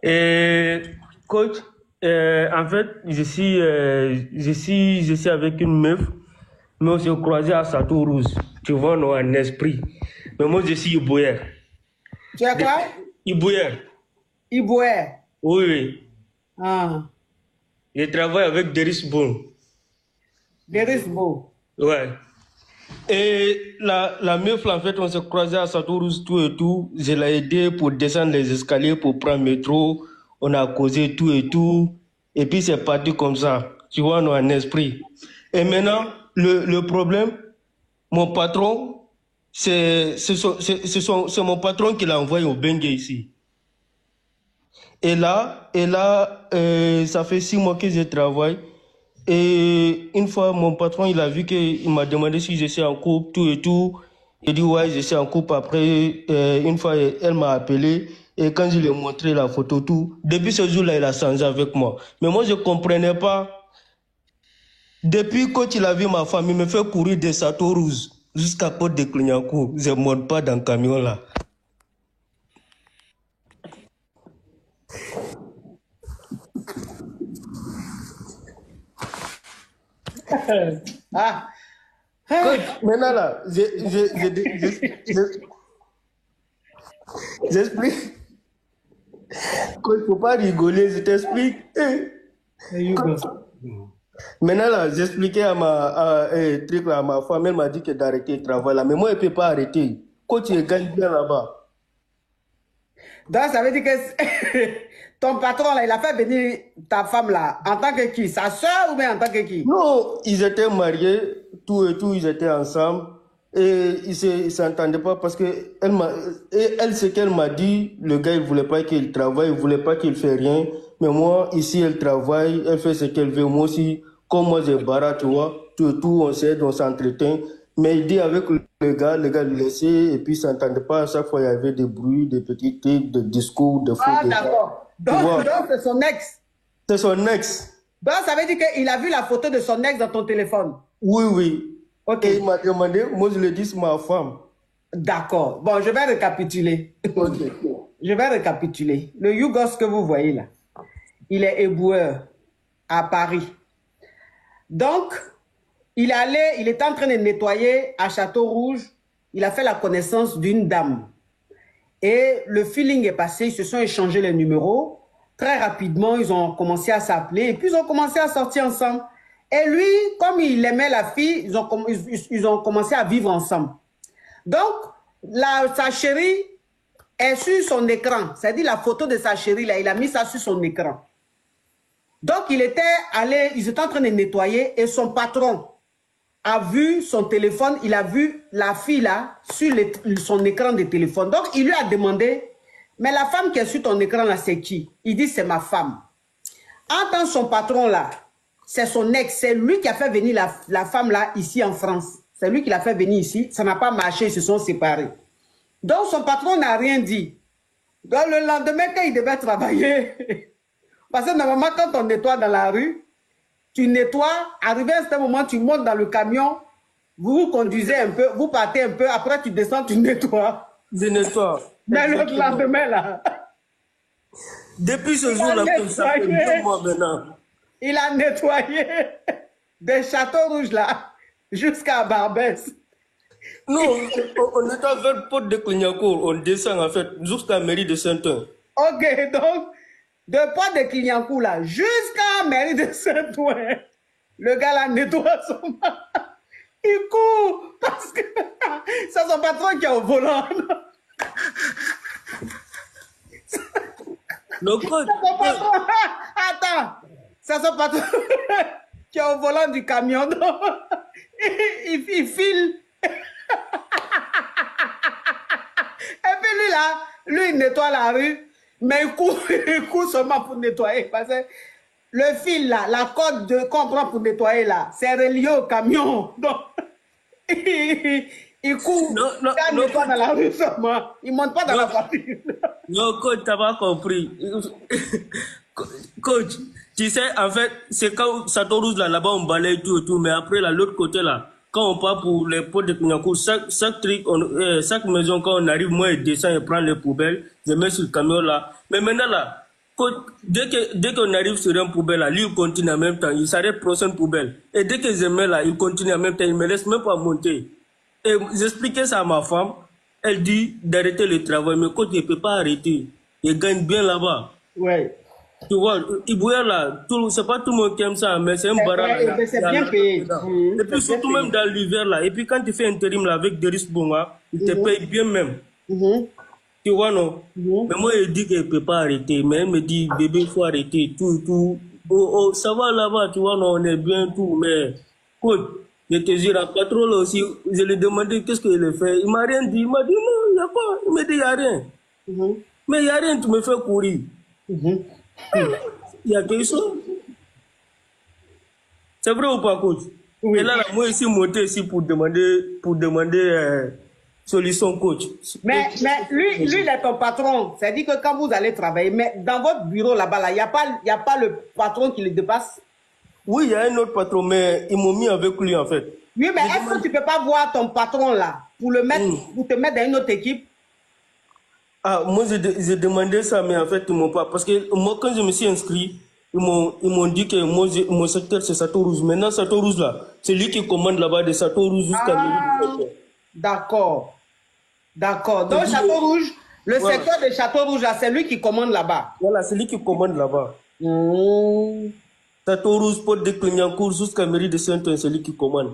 Et coach, en fait, je suis avec une meuf, mais on s'est croisé à Château Rouge. Tu vois, nous, en esprit. Mais moi, je suis Ibouer. Tu es quoi? Ibouer. Ibouer. Oui, oui. Ah. Je travaille avec Deris Bon. Deris Beau. Ouais. Et la meuf, en fait, on s'est croisé à Château Rouge, tout et tout. Je l'ai aidé pour descendre les escaliers, pour prendre le métro. On a causé tout et tout. Et puis, c'est parti comme ça. Tu vois, nous, en esprit. Et maintenant, le problème, mon patron, c'est mon patron qui l'a envoyé au Bengue ici. Et là, ça fait 6 mois que je travaille. Et une fois, mon patron, il a vu qu'il m'a demandé si je suis en couple, tout et tout. Il dit, ouais, je suis en couple. Après, une fois, elle m'a appelé. Et quand je lui ai montré la photo, tout, depuis ce jour-là, il a changé avec moi. Mais moi, je ne comprenais pas. Depuis quand il a vu ma femme, il me fait courir des Châteaux Rouges jusqu'à Porte de Clignancourt. Je ne monte pas dans le camion là. Ah. Coach, maintenant là, j'explique. Coach, faut pas rigoler, je t'explique. Coach, maintenant là, j'expliquais truc là, à ma femme, elle m'a dit que d'arrêter le travail là, mais moi, elle ne peut pas arrêter. Coach, il gagne bien là-bas. Donc, ça veut dire que ton patron, là, il a fait venir ta femme, là, en tant que qui? Sa soeur ou bien en tant que qui? Non, ils étaient mariés, tout et tout, ils étaient ensemble. Et ils ne s'entendaient pas parce que elle, ce qu'elle m'a dit, le gars, il ne voulait pas qu'il travaille, il ne voulait pas qu'il fasse rien. Mais moi, ici, elle travaille, elle fait ce qu'elle veut. Moi aussi, comme moi, j'ai barra, tu vois, tout et tout, on s'aide, on s'entretient. Mais il dit avec le gars le laissait, et puis ils ne s'entendaient pas. À chaque fois, il y avait des bruits, des petits trucs, des discours, des faux. Ah, d'accord. Donc, c'est son ex. C'est son ex. Donc, ça veut dire qu'il a vu la photo de son ex dans ton téléphone. Oui, oui. Ok. Et il m'a demandé, moi je lui ai dit, c'est ma femme. D'accord. Bon, je vais récapituler. Okay. Je vais récapituler. Le Yougos que vous voyez là, il est éboueur à Paris. Donc, il était en train de nettoyer à Château Rouge. Il a fait la connaissance d'une dame. Et le feeling est passé, ils se sont échangés les numéros. Très rapidement, ils ont commencé à s'appeler et puis ils ont commencé à sortir ensemble. Et lui, comme il aimait la fille, ils ont commencé à vivre ensemble. Donc, sa chérie est sur son écran. C'est-à-dire la photo de sa chérie, là, il a mis ça sur son écran. Donc, ils étaient en train de nettoyer et son patron a vu son téléphone, il a vu la fille là sur son écran de téléphone. Donc, il lui a demandé, mais la femme qui est sur ton écran là, c'est qui? Il dit, c'est ma femme. Entend son patron là, c'est son ex, c'est lui qui a fait venir la femme là ici en France. C'est lui qui l'a fait venir ici, ça n'a pas marché, ils se sont séparés. Donc, son patron n'a rien dit. Donc, le lendemain, quand il devait travailler, parce que normalement, quand on nettoie dans la rue, tu nettoies, arrivé à un certain moment, tu montes dans le camion, vous vous conduisez un peu, vous partez un peu, après tu descends, tu nettoies. Je nettoie. Mais le lendemain, là. Depuis ce jour-là, ça fait 2 mois maintenant. Il a nettoyé des Châteaux Rouges, là, jusqu'à Barbès. Non, on est à vers Porte de Clignancourt, on descend en fait, jusqu'à la mairie de Saint-Ouen. Ok, donc, de Porte de Clignancourt, là, jusqu'à la mairie de Saint-Ouen, le gars là nettoie son... Il court, parce que c'est son patron qui est au volant. Le code. Attends, c'est son patron qui est au volant du camion. Donc, il file. Et puis lui là, lui il nettoie la rue, mais il court seulement pour nettoyer. Parce que le fil là, la corde qu'on prend pour nettoyer là, c'est relié au camion. Donc, il court, il nettoie dans la rue seulement. Il ne monte pas dans la voiture. Non, coach, tu n'as pas compris. Coach, tu sais, en fait, c'est quand Château Rouge là-bas, on balaye tout et tout, mais après, là, l'autre côté là, quand on part pour les pots de Clignancourt, chaque maison, quand on arrive, moi, je descends et prends les poubelles, je mets sur le camion là. Mais maintenant là, Dès qu'on arrive sur un poubelle, là, lui, il continue en même temps. Il s'arrête prochaine poubelle. Et dès que je mets là, il continue en même temps. Il me laisse même pas monter. Et j'expliquais ça à ma femme. Elle dit d'arrêter le travail. Mais coach, il ne peut pas arrêter. Il gagne bien là-bas. Ouais. Tu vois, Ibouya là, c'est pas tout le monde qui aime ça, mais c'est un barrage. Ouais, c'est bien payé. Et puis surtout même dans l'hiver là. Et puis quand tu fais intérim là avec Deris Bonga, il te paye bien même. Tu vois, non? Mais moi, il dit qu'il ne peut pas arrêter. Mais elle me dit, bébé, il faut arrêter. Tout. Oh, ça va là-bas, tu vois, non, on est bien, tout. Mais, écoute, je te jure, à patron là aussi, je lui ai demandé qu'est-ce qu'il a fait. Il m'a rien dit. Il m'a dit, non, il n'y a pas. Il m'a dit, il n'y a rien. Mais il n'y a rien, tu me fais courir. Il y a quelque chose. C'est vrai ou pas, coach? Oui. Et là, moi, ici, monté ici pour demander solution, coach. Mais lui, il est ton patron. C'est-à-dire que quand vous allez travailler, mais dans votre bureau là-bas, il n'y a pas le patron qui le dépasse? Oui, il y a un autre patron, mais ils m'ont mis avec lui, en fait. Oui, mais est-ce que tu ne peux pas voir ton patron là pour le mettre, pour te mettre dans une autre équipe? Ah, moi, j'ai demandé ça, mais en fait, ils m'ont pas. Parce que moi, quand je me suis inscrit, ils m'ont dit que moi, mon secteur, c'est Château Rouge. Maintenant, Château Rouge, là, c'est lui qui commande là-bas de Château Rouge jusqu'à midi. D'accord. D'accord. Donc, Château Rouge, le secteur de Château Rouge, là, c'est lui qui commande là-bas. Voilà, c'est lui qui commande là-bas. Château Rouge, Porte de Clignancourt, jusqu'à mairie de Saint-Ouen, c'est lui qui commande.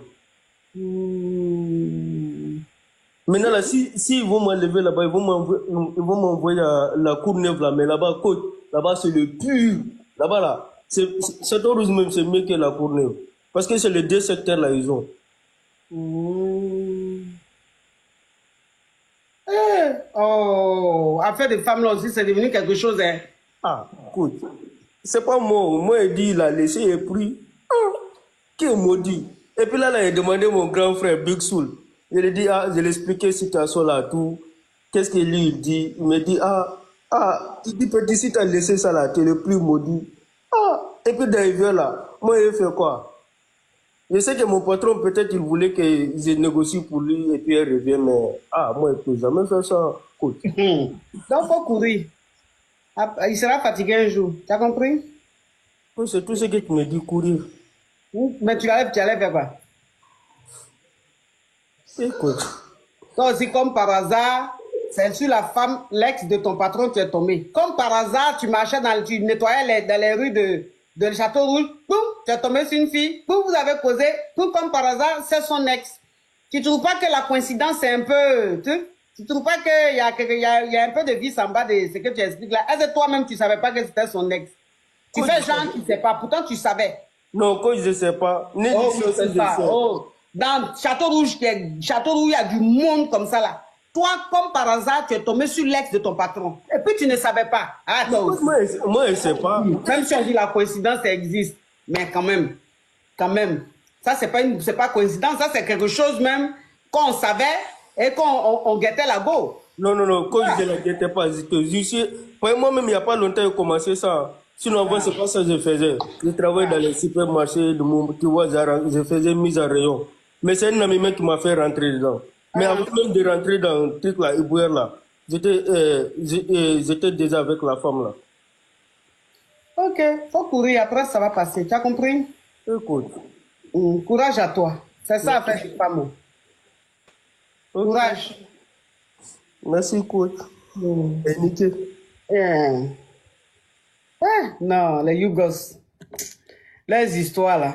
Maintenant, là, si ils vont m'enlever là-bas, ils vont m'envoyer à la Courneuve, là, mais là-bas, côte, là-bas, c'est le pur. Là-bas, là, Château Rouge même, c'est mieux que la Courneuve. Parce que c'est les deux secteurs, là, ils ont. Oh, affaire de femmes là aussi, c'est devenu quelque chose, hein. Ah, écoute, c'est pas moi. Moi, il dit, il a laissé et pris. Qui est maudit? Et puis là, il a demandé mon grand frère, Big Soul. Je lui ai dit, je lui ai expliqué la situation là, tout. Qu'est-ce que lui, il dit? Il me dit, il dit, petit, si tu as laissé ça là, tu es le plus maudit. Et puis d'arriver là, moi, il fait quoi? Je sais que mon patron, peut-être, il voulait que je négocie pour lui et puis il revient, mais moi, il ne peut jamais faire ça. Donc, il faut courir. Il sera fatigué un jour. Tu as compris? Oui, c'est tout ce que tu me dis, courir. Mais tu allais faire quoi? Écoute. Toi aussi, comme par hasard, c'est sur la femme, l'ex de ton patron, tu es tombé. Comme par hasard, tu marchais tu nettoyais dans les rues de Château Rouge, boum, tu es tombé sur une fille, boum, vous avez causé, boum, comme par hasard, c'est son ex. Tu ne trouves pas que la coïncidence est un peu... Tu ne trouves pas qu'il y a un peu de vis en bas de ce que tu expliques là? Est-ce que toi-même, tu ne savais pas que c'était son ex? Tu fais genre, tu ne sais pas, pourtant tu savais. Non, quand je ne sais pas. Je sais pas. Dans Château Rouge, il y a du monde comme ça là. Toi, comme par hasard, tu es tombé sur l'ex de ton patron. Et puis tu ne savais pas. Moi, je ne sais pas. Même si on dit la coïncidence, ça existe. Mais quand même. Ça, c'est pas coïncidence. Ça, c'est quelque chose même qu'on savait et qu'on guettait la go. Non. Quand je ne la guettais pas, moi-même, il n'y a pas longtemps, j'ai commencé ça. Sinon, avant, c'est pas ça que je faisais. Je travaillais dans les supermarchés, tu vois, je faisais mise en rayon. Mais c'est un ami qui m'a fait rentrer dedans. Mais avant même de rentrer dans le truc là, Ibouer là, j'étais déjà avec la femme là. Ok, faut courir, après ça va passer. Tu as compris? Écoute. Courage à toi. C'est ça, faire des femmes. Courage. Merci, coach. Et nickel. Non, les Yougos. Les histoires là.